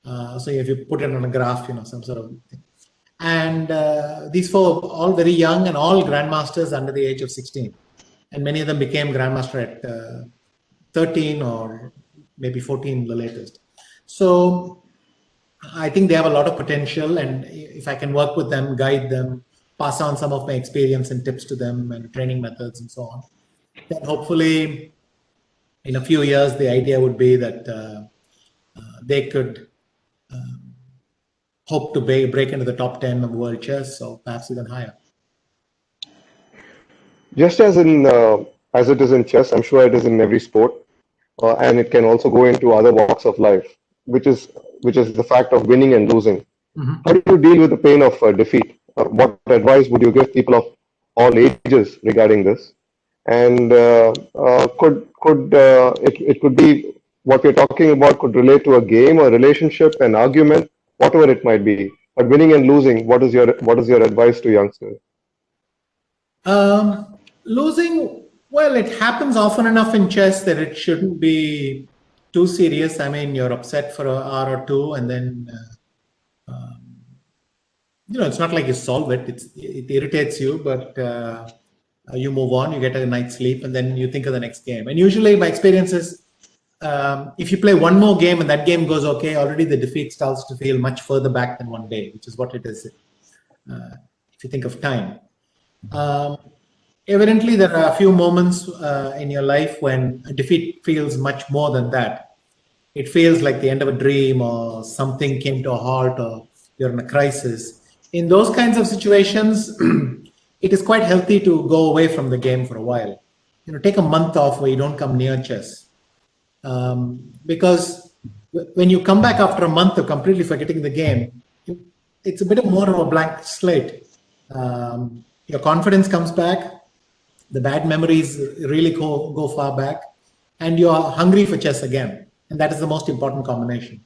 B: So if you put it on a graph, some sort of thing. And these 4, all very young and all grandmasters under the age of 16. And many of them became grandmaster at 13 or maybe 14, the latest. So I think they have a lot of potential, and if I can work with them, guide them, pass on some of my experience and tips to them and training methods and so on, then hopefully in a few years, the idea would be that they could hope to break into the top 10 of world chess, or perhaps even higher.
A: Just as it is in chess, I'm sure it is in every sport, and it can also go into other walks of life, which is the fact of winning and losing. Mm-hmm. How do you deal with the pain of defeat? What advice would you give people of all ages regarding this? And it could be what we're talking about could relate to a game, a relationship, an argument, whatever it might be. But winning and losing, what is your advice to youngsters?
B: Losing, well, it happens often enough in chess that it shouldn't be too serious. I mean, you're upset for an hour or two, and then it's not like you solve it. It irritates you, but you move on. You get a night's sleep, and then you think of the next game. And usually, my experience is, if you play one more game and that game goes okay, already the defeat starts to feel much further back than one day, which is what it is. If you think of time. Evidently, there are a few moments in your life when a defeat feels much more than that. It feels like the end of a dream, or something came to a halt, or you're in a crisis. In those kinds of situations, it is quite healthy to go away from the game for a while. Take a month off where you don't come near chess. Because when you come back after a month of completely forgetting the game, it's a bit more of a blank slate. Your confidence comes back. The bad memories really go far back, and you are hungry for chess again. And that is the most important combination.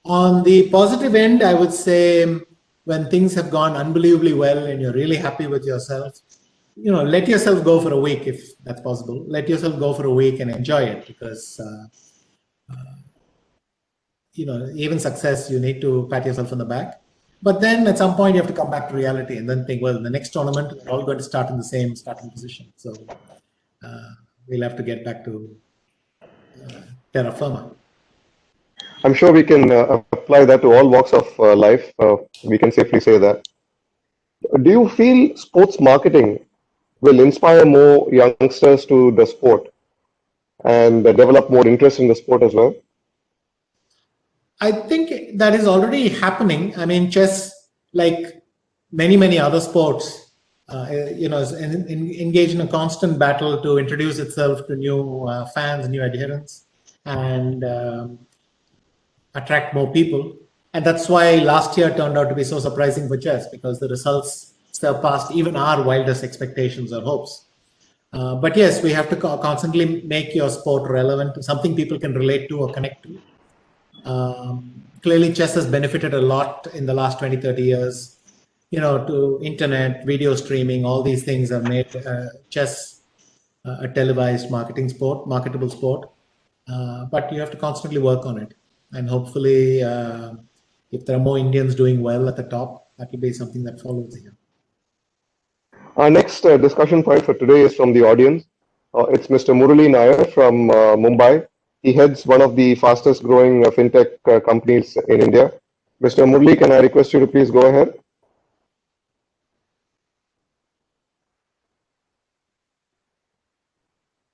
B: On the positive end, I would say when things have gone unbelievably well and you're really happy with yourself, let yourself go for a week if that's possible. Let yourself go for a week and enjoy it, because even success, you need to pat yourself on the back. But then at some point you have to come back to reality and then think, well, the next tournament, we're all going to start in the same starting position. So we'll have to get back to terra firma.
A: I'm sure we can apply that to all walks of life. We can safely say that. Do you feel sports marketing will inspire more youngsters to the sport and develop more interest in the sport as well?
B: I think that is already happening. I mean, chess, like many other sports, is engaged in a constant battle to introduce itself to new fans, new adherents, and attract more people. And that's why last year turned out to be so surprising for chess, because the results surpassed even our wildest expectations or hopes. But yes, we have to constantly make your sport relevant to something people can relate to or connect to. Clearly, chess has benefited a lot in the last 20, 30 years. To internet, video streaming, all these things have made chess a televised marketable sport. But you have to constantly work on it. And hopefully, if there are more Indians doing well at the top, that will be something that follows here.
A: Our next discussion point for today is from the audience. It's Mr. Murali Nair from Mumbai. He heads one of the fastest growing fintech companies in India. Mr. Murali, can I request you to please go ahead?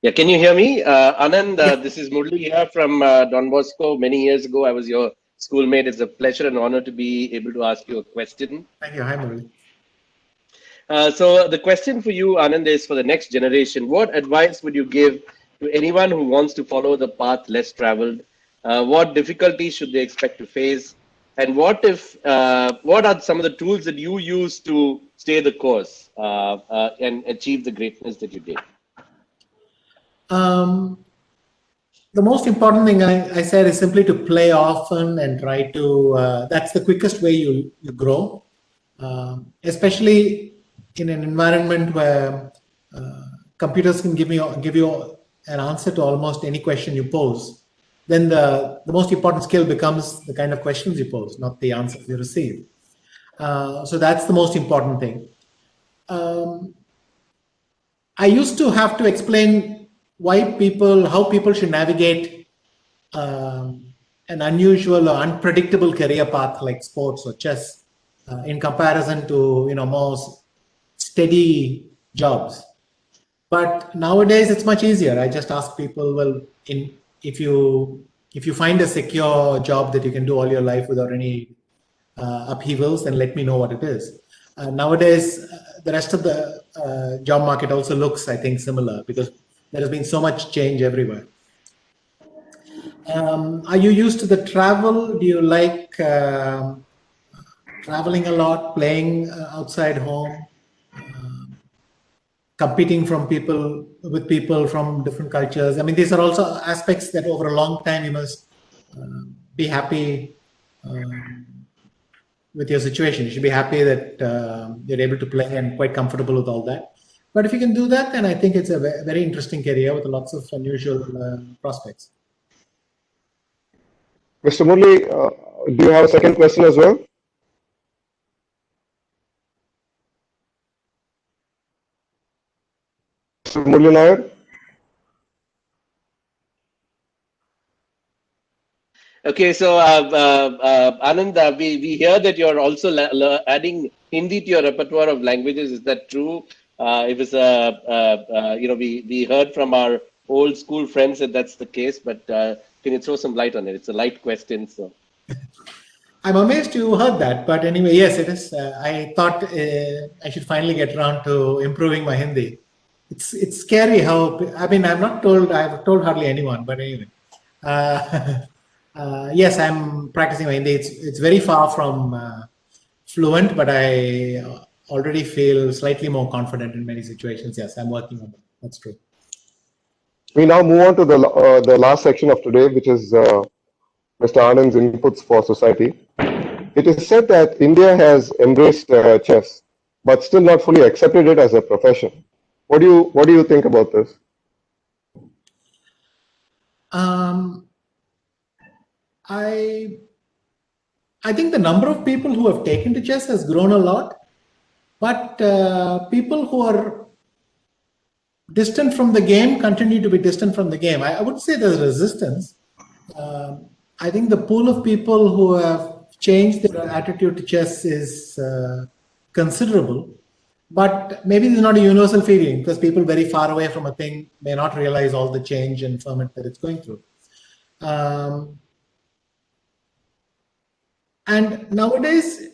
F: Yeah, can you hear me? Anand, this is Murali here from Don Bosco. Many years ago, I was your schoolmate. It's a pleasure and honor to be able to ask you a question.
B: Thank you. Hi, Murali.
F: So the question for you, Anand, is for the next generation. What advice would you give to anyone who wants to follow the path less traveled? What difficulties should they expect to face? And what are some of the tools that you use to stay the course and achieve the greatness that you did?
B: The most important thing I said is simply to play often and try to, that's the quickest way you grow, especially in an environment where computers can give you an answer to almost any question you pose. Then the most important skill becomes the kind of questions you pose, not the answers you receive. So that's the most important thing. I used to have to explain how people should navigate an unusual or unpredictable career path like sports or chess in comparison to more steady jobs. But nowadays it's much easier. I just ask people, well, if you find a secure job that you can do all your life without any upheavals, then let me know what it is. Nowadays, the rest of the job market also looks, I think, similar, because there has been so much change everywhere. Are you used to the travel? Do you like traveling a lot, playing outside home, competing with people from different cultures? I mean, these are also aspects that over a long time you must be happy with your situation. You should be happy that you're able to play and quite comfortable with all that. But if you can do that, then I think it's a very interesting career with lots of unusual prospects.
A: Mr. Murli, do you have a second question as well? Mr. Murli Nair?
F: Okay, so Anand, we hear that you're also adding Hindi to your repertoire of languages. Is that true? It was we heard from our old school friends that that's the case, but can you throw some light on it? It's a light question, so.
B: I'm amazed you heard that, but anyway, yes, it is. I thought I should finally get around to improving my Hindi. It's scary how, I mean, I've told hardly anyone, but anyway. Yes, I'm practicing my Hindi. It's very far from fluent, but I already feel slightly more confident in many situations. Yes, I'm working on that. That's true.
A: We now move on to the last section of today, which is Mr. Anand's inputs for society. It is said that India has embraced chess, but still not fully accepted it as a profession. What do you think about this?
B: I think the number of people who have taken to chess has grown a lot, but people who are distant from the game continue to be distant from the game. I would say there's resistance. I think the pool of people who have changed their attitude to chess is considerable, but maybe there's not a universal feeling because people very far away from a thing may not realize all the change and ferment that it's going through. And nowadays,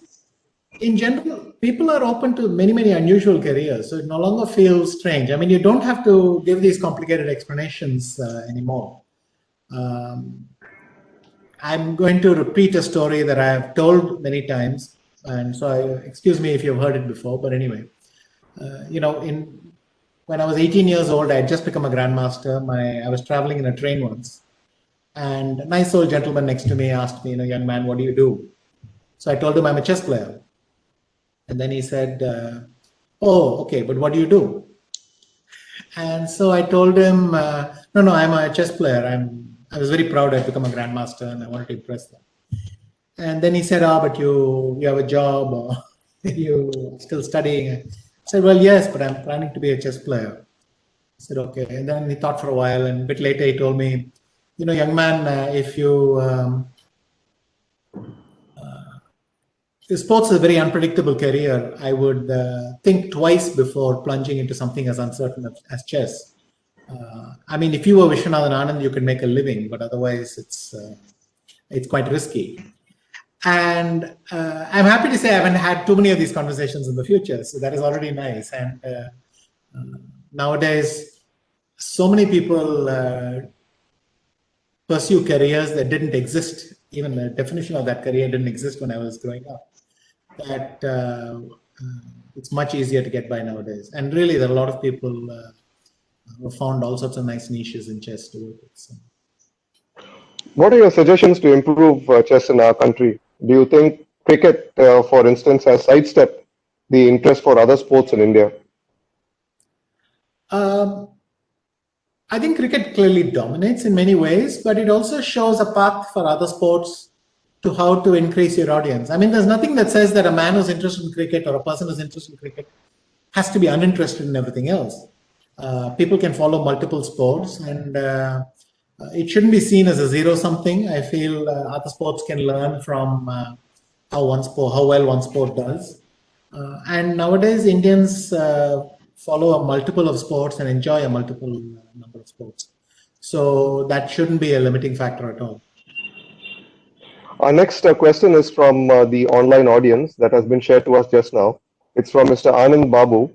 B: in general, people are open to many unusual careers, so it no longer feels strange. I mean, you don't have to give these complicated explanations anymore. I'm going to repeat a story that I have told many times, and so excuse me if you've heard it before, but anyway, when I was 18 years old, I had just become a Grandmaster. I was traveling in a train once, and a nice old gentleman next to me asked me, young man, what do you do? So I told him I'm a chess player. And then he said, oh, okay, but what do you do? And so I told him, no, I'm a chess player. I was very proud I'd become a Grandmaster and I wanted to impress them. And then he said, but you have a job or you still studying? I said, well, yes, but I'm planning to be a chess player. I said, okay. And then he thought for a while, and a bit later he told me, young man, if you... sports is a very unpredictable career. I would think twice before plunging into something as uncertain as chess. I mean, if you were Viswanathan Anand, you could make a living, but otherwise it's quite risky. And I'm happy to say I haven't had too many of these conversations in the future, so that is already nice. And nowadays, so many people pursue careers that didn't exist. Even the definition of that career didn't exist when I was growing up. That it's much easier to get by nowadays. And really, there are a lot of people who found all sorts of nice niches in chess to work with. So.
A: What are your suggestions to improve chess in our country? Do you think cricket, for instance, has sidestepped the interest for other sports in India?
B: I think cricket clearly dominates in many ways, but it also shows a path for other sports to how to increase your audience. I mean, there's nothing that says that a man who's interested in cricket or a person who's interested in cricket has to be uninterested in everything else. People can follow multiple sports, and it shouldn't be seen as a zero-something. I feel other sports can learn from how well one sport does. And nowadays, Indians follow a multiple of sports and enjoy a multiple number of sports. So that shouldn't be a limiting factor at all.
A: Our next question is from the online audience that has been shared to us just now. It's from Mr. Anand Babu.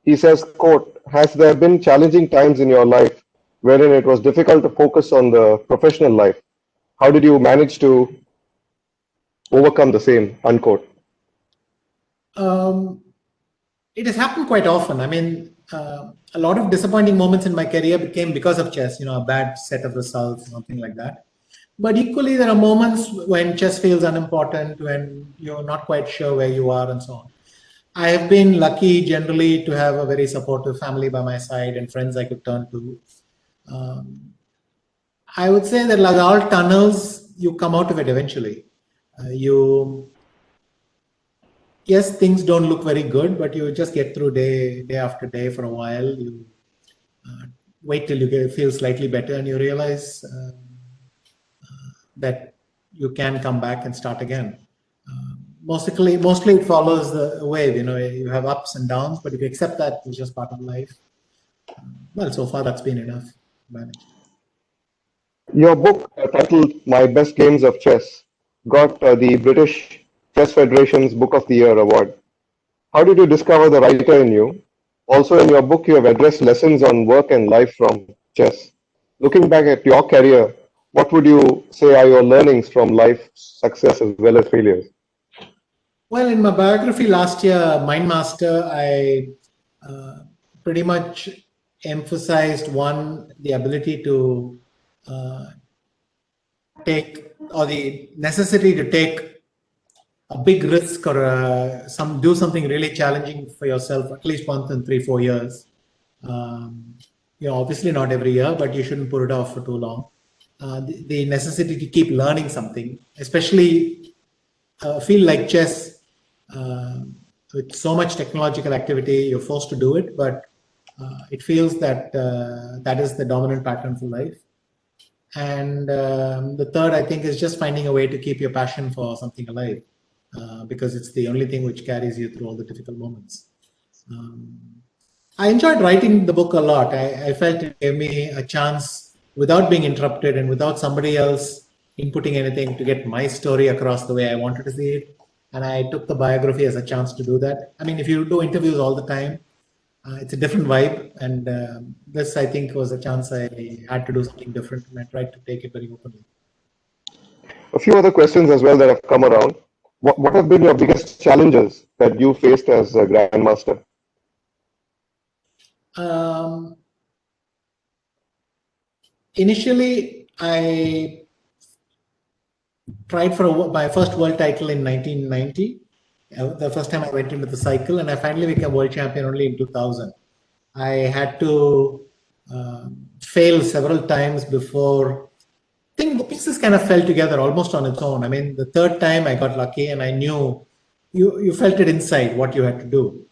A: He says, quote, has there been challenging times in your life wherein it was difficult to focus on the professional life? How did you manage to overcome the same, unquote?
B: It has happened quite often. I mean, a lot of disappointing moments in my career came because of chess, a bad set of results, something like that. But equally, there are moments when chess feels unimportant, when you're not quite sure where you are, and so on. I have been lucky generally to have a very supportive family by my side and friends I could turn to. I would say that, like all tunnels, you come out of it eventually. Yes, things don't look very good, but you just get through day after day for a while. You wait till you feel slightly better, and you realize that you can come back and start again. Mostly it follows the wave. You have ups and downs, but if you accept that it's just part of life, well, so far that's been enough managed.
A: Your book, titled My Best Games of Chess, got the British Chess Federation's Book of the Year award. How did you discover the writer in you? Also, in your book, you have addressed lessons on work and life from chess. Looking back at your career, what would you say are your learnings from life, success, as well as failures?
B: Well, in my biography last year, Mindmaster, I pretty much emphasized the ability to the necessity to take a big risk or do something really challenging for yourself at least once in 3-4 years. Obviously not every year, but you shouldn't put it off for too long. The necessity to keep learning something, especially feel like chess, with so much technological activity, you're forced to do it, but it feels that that is the dominant pattern for life. And the third, I think, is just finding a way to keep your passion for something alive, because it's the only thing which carries you through all the difficult moments. I enjoyed writing the book a lot. I felt it gave me a chance, without being interrupted and without somebody else inputting anything, to get my story across the way I wanted to see it. And I took the biography as a chance to do that. I mean, if you do interviews all the time, it's a different vibe. And this, I think, was a chance I had to do something different. And I tried to take it very openly.
A: A few other questions as well that have come around. What have been your biggest challenges that you faced as a Grandmaster?
B: Initially, I tried for my first world title in 1990. The first time I went into the cycle, and I finally became world champion only in 2000. I had to fail several times before. I think the pieces kind of fell together almost on its own. I mean, the third time I got lucky, and I knew you felt it inside what you had to do.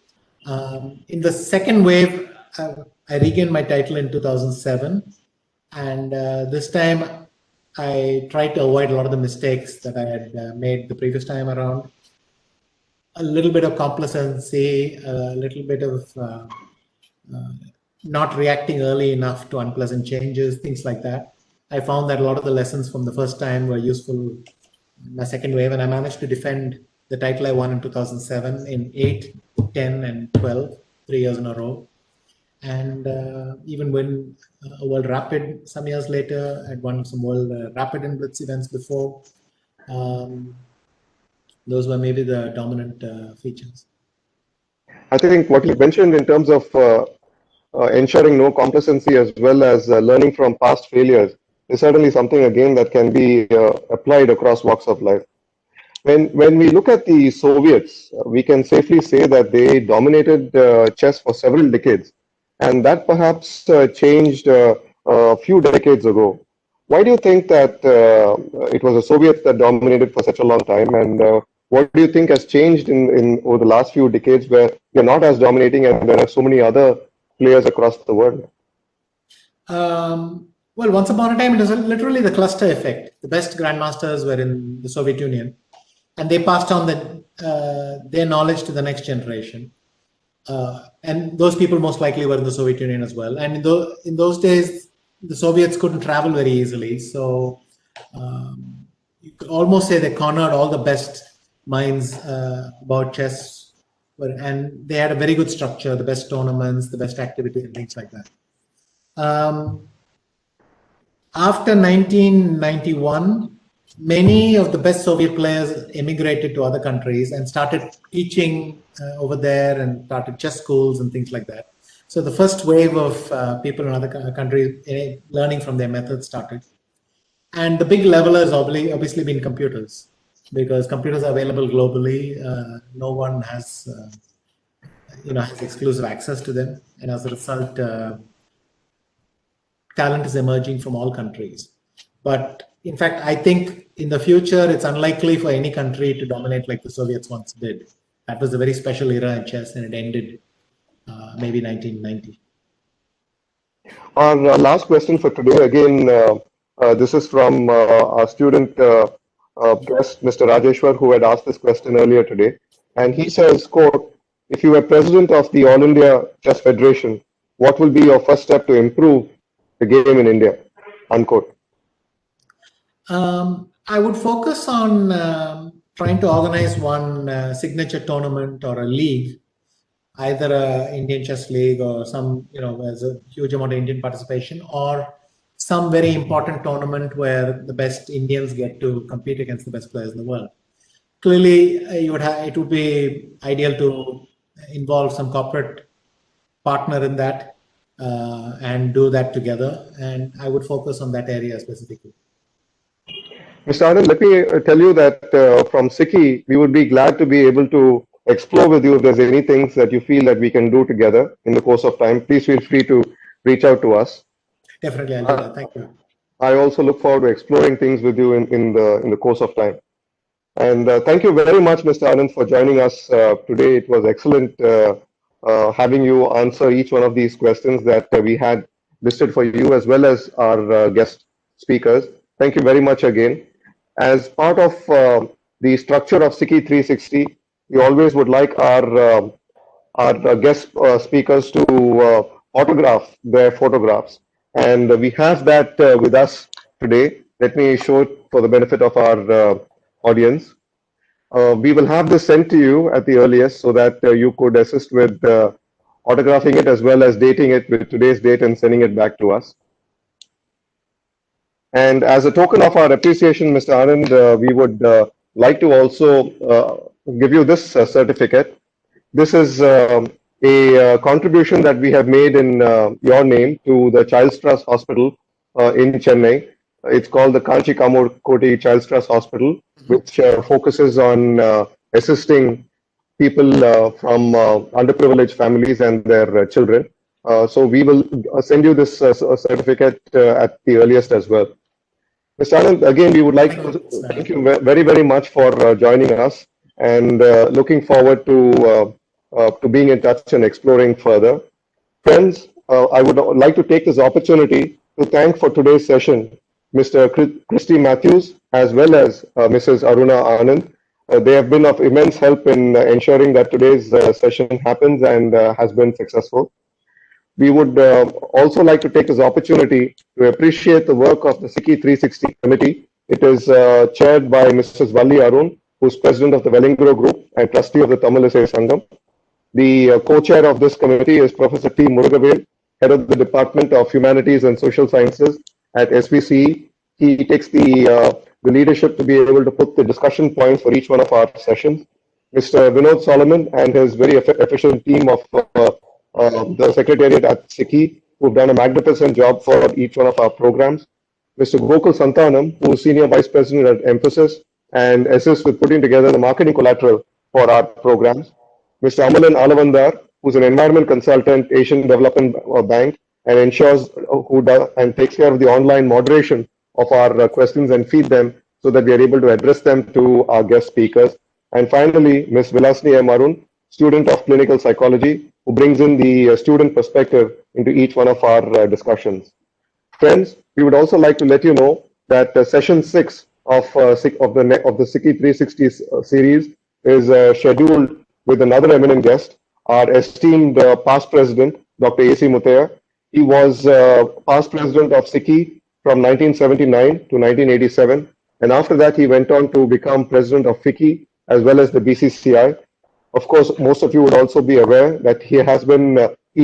B: In the second wave, I regained my title in 2007, and this time I tried to avoid a lot of the mistakes that I had made the previous time around. A little bit of complacency, a little bit of not reacting early enough to unpleasant changes, things like that. I found that a lot of the lessons from the first time were useful in my second wave, and I managed to defend the title I won in 2007 in 8, 10, and 12, 3 years in a row. And even win a World Rapid some years later. I'd won some World Rapid and Blitz events before. Those were maybe the dominant features.
A: I think what you mentioned in terms of ensuring no complacency as well as learning from past failures is certainly something, again, that can be applied across walks of life. When we look at the Soviets, we can safely say that they dominated chess for several decades, and that perhaps changed a few decades ago. Why do you think that it was the Soviets that dominated for such a long time, and what do you think has changed in over the last few decades where they're not as dominating and there are so many other players across the world?
B: Well, once upon a time, it was literally the cluster effect. The best grandmasters were in the Soviet Union, and they passed on their knowledge to the next generation. And those people most likely were in the Soviet Union as well. And in those days, the Soviets couldn't travel very easily. So you could almost say they cornered all the best minds about chess. And they had a very good structure, the best tournaments, the best activities, and things like that. After 1991, many of the best Soviet players emigrated to other countries and started teaching over there and started chess schools and things like that. So the first wave of people in other countries learning from their methods started. And the big leveler has obviously been computers, because computers are available globally. No one has, has exclusive access to them. And as a result, talent is emerging from all countries. But in fact, I think in the future, it's unlikely for any country to dominate like the Soviets once did. That was a very special era in chess, and it ended maybe 1990.
A: Our last question for today, again, this is from our student guest, Mr. Rajeshwar, who had asked this question earlier today. And he says, quote, if you were president of the All India Chess Federation, what will be your first step to improve the game in India? Unquote.
B: I would focus on trying to organize one signature tournament or a league, either a Indian chess league or some, there's a huge amount of Indian participation, or some very important tournament where the best Indians get to compete against the best players in the world. Clearly, it would be ideal to involve some corporate partner in that and do that together. And I would focus on that area specifically.
A: Mr. Anand, let me tell you that from SICCI, we would be glad to be able to explore with you if there's any things that you feel that we can do together in the course of time. Please feel free to reach out to us.
B: Definitely, I'll do that. Thank you.
A: I also look forward to exploring things with you in the course of time. And thank you very much, Mr. Anand, for joining us today. It was excellent having you answer each one of these questions that we had listed for you, as well as our guest speakers. Thank you very much again. As part of the structure of SICCI 360, we always would like our guest speakers to autograph their photographs. And we have that with us today. Let me show it for the benefit of our audience. We will have this sent to you at the earliest so that you could assist with autographing it as well as dating it with today's date and sending it back to us. And as a token of our appreciation, Mr. Anand, we would like to also give you this certificate. This is a contribution that we have made in your name to the Child's Trust Hospital in Chennai. It's called the Kanchi Kamur Child's Trust Hospital, which focuses on assisting people from underprivileged families and their children. So we will send you this certificate at the earliest as well. Mr. Anand, again, we would like to thank you very, very much for joining us, and looking forward to being in touch and exploring further. Friends, I would like to take this opportunity to thank for today's session Mr. Christy Matthews as well as Mrs. Aruna Anand. They have been of immense help in ensuring that today's session happens and has been successful. We would also like to take this opportunity to appreciate the work of the SICCI 360 committee. It is chaired by Mrs. Valli Arun, who is president of the Velingro Group and trustee of the Tamil Isai Sangam. The co-chair of this committee is Professor T. Murugavel, head of the Department of Humanities and Social Sciences at SVCE. He takes the leadership to be able to put the discussion points for each one of our sessions. Mr. Vinod Solomon and his very efficient team of the Secretariat at SICCI, who've done a magnificent job for each one of our programs. Mr. Gokul Santanam, who is Senior Vice President at Emphasis and assists with putting together the marketing collateral for our programs. Mr. Amalan Alavandar, who's an environment consultant, Asian Development Bank, and ensures and takes care of the online moderation of our questions and feed them so that we are able to address them to our guest speakers. And finally, Ms. Vilasni M. Arun, student of clinical psychology, who brings in the student perspective into each one of our discussions. Friends, we would also like to let you know that session 6 of the SICCI 360 series is scheduled with another eminent guest, our esteemed past president, Dr. A.C. Muthaya. He was past president of SICCI from 1979 to 1987, and after that he went on to become president of FICCI as well as the BCCI. Of course, most of you would also be aware that he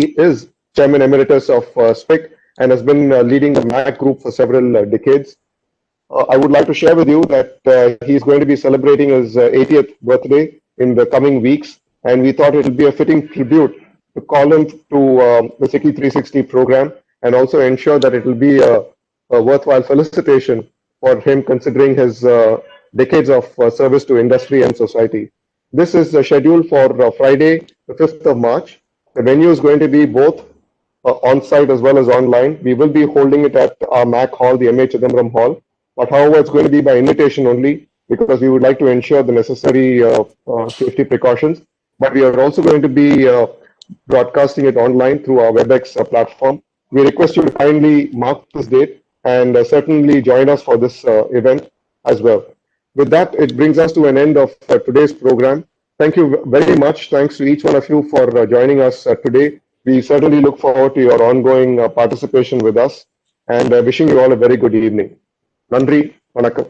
A: is chairman emeritus of SPIC and has been leading the MAC group for several decades. I would like to share with you that he is going to be celebrating his 80th birthday in the coming weeks, and we thought it would be a fitting tribute to call him to the SICCI 360 program and also ensure that it will be a worthwhile felicitation for him considering his decades of service to industry and society. This is scheduled for Friday, the 5th of March. The venue is going to be both on-site as well as online. We will be holding it at our MAC Hall, the M.A. Chidambaram Hall. But however, it's going to be by invitation only because we would like to ensure the necessary safety precautions. But we are also going to be broadcasting it online through our WebEx platform. We request you to kindly mark this date and certainly join us for this event as well. With that, it brings us to an end of today's program. Thank you very much. Thanks to each one of you for joining us today. We certainly look forward to your ongoing participation with us and wishing you all a very good evening. Nandri, Vanakkam.